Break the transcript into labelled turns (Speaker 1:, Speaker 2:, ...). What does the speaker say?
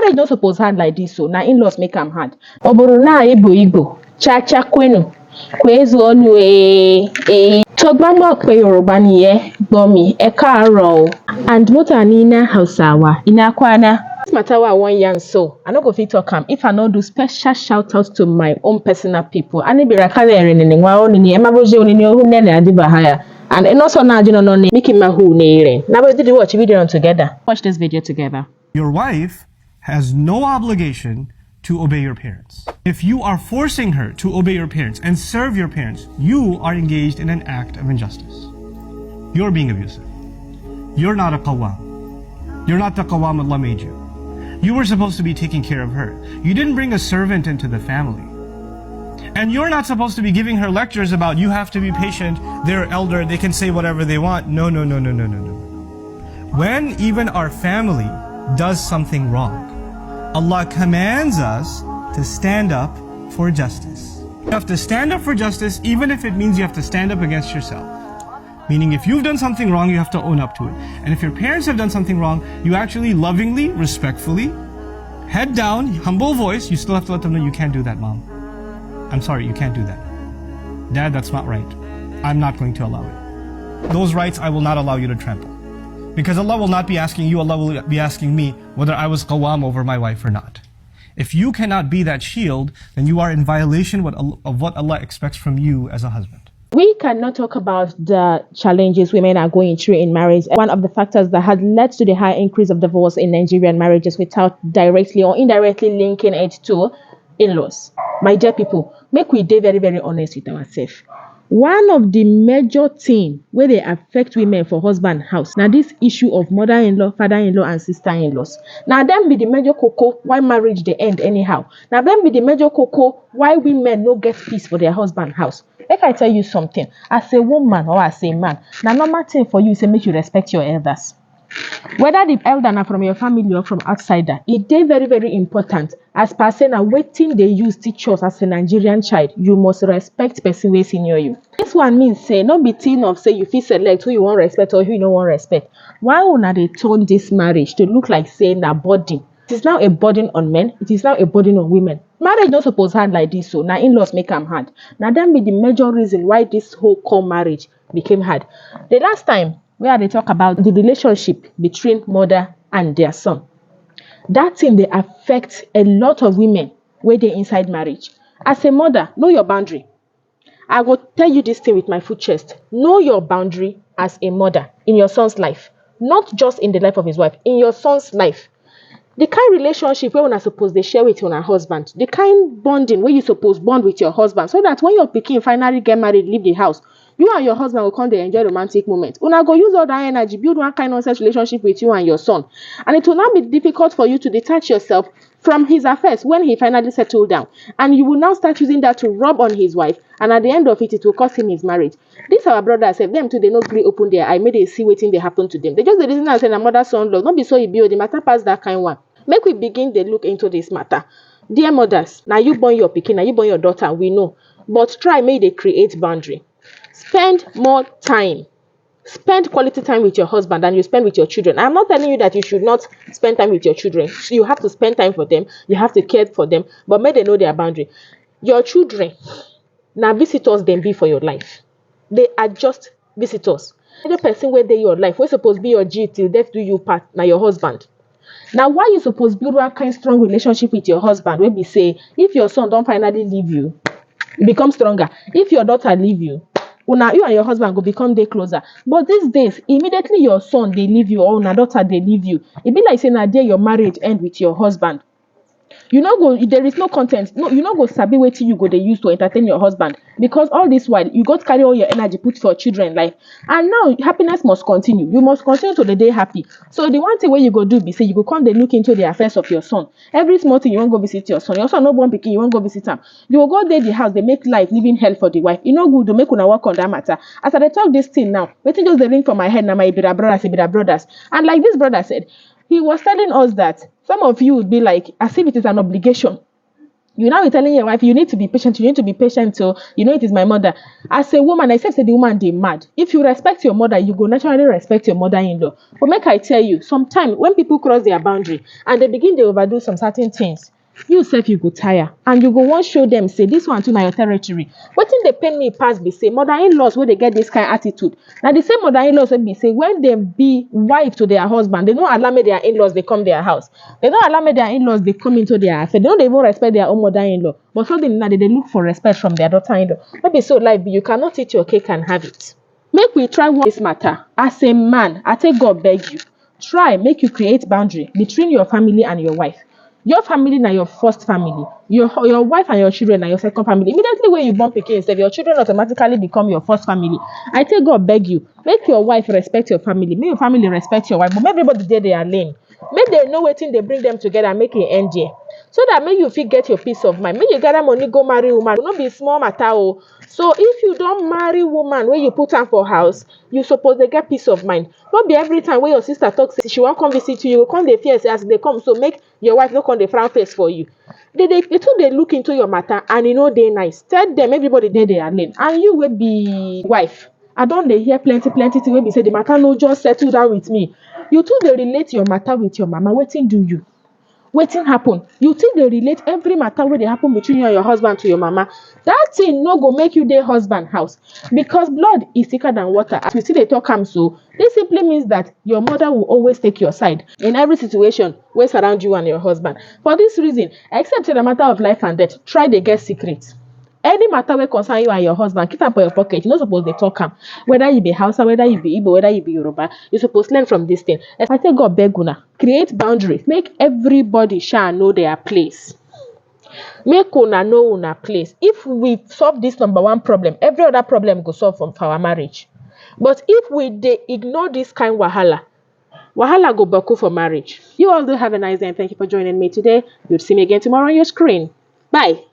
Speaker 1: Marriage not supposed hard like this, so now in-laws make them hard. Oboro na Igbo. Cha kwenu. Kwezu onu Togbamo pe Yoruba niye, Bomi, Ekaro, and Motanina Hausawa, Inakwana. This matter wa 1 year so. I no go fit talk am if I no do special shout out to my own personal people. Ani be rakale ni nwa oni ni emaboje oni ni ohu nene adiba haya. And also na ajino no ni miki mahu ne ire. Now we did watch video together. Watch this video together.
Speaker 2: Your wife has no obligation to obey your parents. If you are forcing her to obey your parents and serve your parents, you are engaged in an act of injustice. You're being abusive. You're not a qawwam. You're not the qawwam Allah made you. You were supposed to be taking care of her. You didn't bring a servant into the family. And you're not supposed to be giving her lectures about you have to be patient, they're elder, they can say whatever they want. No. When even our family does something wrong, Allah commands us to stand up for justice. You have to stand up for justice even if it means you have to stand up against yourself. Meaning if you've done something wrong, you have to own up to it. And if your parents have done something wrong, you actually lovingly, respectfully, head down, humble voice, you still have to let them know you can't do that, Mom. I'm sorry, you can't do that. Dad, that's not right. I'm not going to allow it. Those rights I will not allow you to trample. Because Allah will not be asking you, Allah will be asking me whether I was qawwam over my wife or not. If you cannot be that shield, then you are in violation of what Allah expects from you as a husband.
Speaker 1: We cannot talk about the challenges women are going through in marriage. One of the factors that had led to the high increase of divorce in Nigerian marriages without directly or indirectly linking it to in-laws. My dear people, make we be very, very honest with ourselves. One of the major things where they affect women for husband house. Now this issue of mother-in-law, father-in-law, and sister-in-laws. Now them be the major cocoa why marriage they end anyhow. Now them be the major cocoa why women no get peace for their husband house. If I tell you something, as a woman or as a man, now normal thing for you is to make you respect your elders. Whether the elder are from your family or from outsider, it is very, very important. As per say na waiting they use teach us as a Nigerian child, you must respect person wey senior you. This one means say no be thing of say you fit select who you want respect or who you don't want respect. Why una they turn this marriage to look like saying a burden? It is now a burden on men. It is now a burden on women. Marriage not supposed hard like this, so now in-laws make them hard. Now that be the major reason why this whole core marriage became hard. The last time where they talk about the relationship between mother and their son. That thing they affect a lot of women where they inside marriage. As a mother, know your boundary. I will tell you this thing with my full chest. Know your boundary as a mother in your son's life. Not just in the life of his wife, in your son's life. The kind of relationship where you're supposed to share with your husband. The kind bonding where you supposed bond with your husband. So that when your pikin finally get married, leave the house, you and your husband will come to enjoy romantic moments. Una go use all that energy, build one kind of nonsense relationship with you and your son. And it will now be difficult for you to detach yourself from his affairs when he finally settled down. And you will now start using that to rub on his wife. And at the end of it, it will cost him his marriage. These our brothers, if them too, they not really open their eye, maybe they see what they happen to them. They just the reason I say a mother son love. Not be so you build the matter past that kind one. Make we begin to look into this matter. Dear mothers, now you born your pikin, now you born your daughter, we know. But try make they create boundary. Spend more time. Spend quality time with your husband than you spend with your children. I'm not telling you that you should not spend time with your children. You have to spend time for them. You have to care for them. But make they know their boundary. Your children, now visitors them be for your life. They are just visitors. The person where they your life, we're supposed to be your G till death do you part, now your husband. Now, why you supposed to build one kind of strong relationship with your husband? When we say, if your son don't finally leave you, become stronger. If your daughter leave you, now you and your husband go become day closer. But these days, immediately your son they leave you or your daughter they leave you, it be like saying that day your marriage end with your husband. You know go there is no content. No, you know go sabi waiting you go they use to entertain your husband. Because all this while you got to carry all your energy put for children life. And now happiness must continue. You must continue to the day happy. So the one thing where you go do be say you go come they look into the affairs of your son. Every small thing you won't go visit your son. Your son no born pikin, you won't go visit him. You will go there the house, they make life living hell for the wife. You know good to make una work on that matter. As I talk this thing now, waiting just the ring from my head now my brothers. And like this brother said, he was telling us that some of you would be like, as if it is an obligation. You now be telling your wife, you need to be patient, you need to be patient, so you know it is my mother. As a woman, I said the woman they mad. If you respect your mother, you go naturally respect your mother-in-law. But make I tell you, sometimes when people cross their boundary and they begin to overdo some certain things, you self you go tire and you go want show them say this one too na your territory. Wetin dey pain me pass be say mother-in-laws wey dey get this kind attitude. Now the same mother-in-laws wey be say when they be wife to their husband, they don't allow me their in-laws they come their house. They don't allow me their in-laws they come into their affair. They don't even respect their own mother-in-law. But suddenly now they look for respect from their daughter-in-law. Maybe so like you cannot eat your cake and have it. Make we try one this matter. As a man, I take God beg you. Try make you create boundary between your family and your wife. Your family na your first family. Your wife and your children are your second family. Immediately when you born pikin, your children automatically become your first family. I take God beg you, make your wife respect your family, make your family respect your wife, but make everybody dey their lane. Make they know wetin they bring them together, make it end there. So that make you fit get your peace of mind. Make you gather money go marry woman. It no be small matter. Oh. So if you don't marry woman when you put her for house, you suppose they get peace of mind. Not be every time when your sister talks, she won't come visit you, you will come the fear as they come. So make your wife not come the frown face for you. They too they look into your matter and you know they nice. Tell them everybody they are lane. And you will be wife. I don't they hear plenty things wey be say the matter no just settle down with me. You too they relate your matter with your mama. Wetin do you? Wetin happen? You think they relate every matter wey dey happen between you and your husband to your mama? That thing no go make you dey husband house because blood is thicker than water. As we see dey talk am so, this simply means that your mother will always take your side in every situation wey surround you and your husband. For this reason, except in the matter of life and death, try dey get secret. Any matter wey concern you and your husband, keep am for your pocket. You no suppose dey talk am. Whether you be Hausa, whether you be Igbo, whether you be Yoruba, you suppose learn from this thing. I say God beg una, create boundaries. Make everybody shall know their place. Make una know una place. If we solve this number one problem, every other problem go solve for our marriage. But if we dey ignore this kind wahala go boku for marriage. You all do have a nice day and thank you for joining me today. You'll see me again tomorrow on your screen. Bye.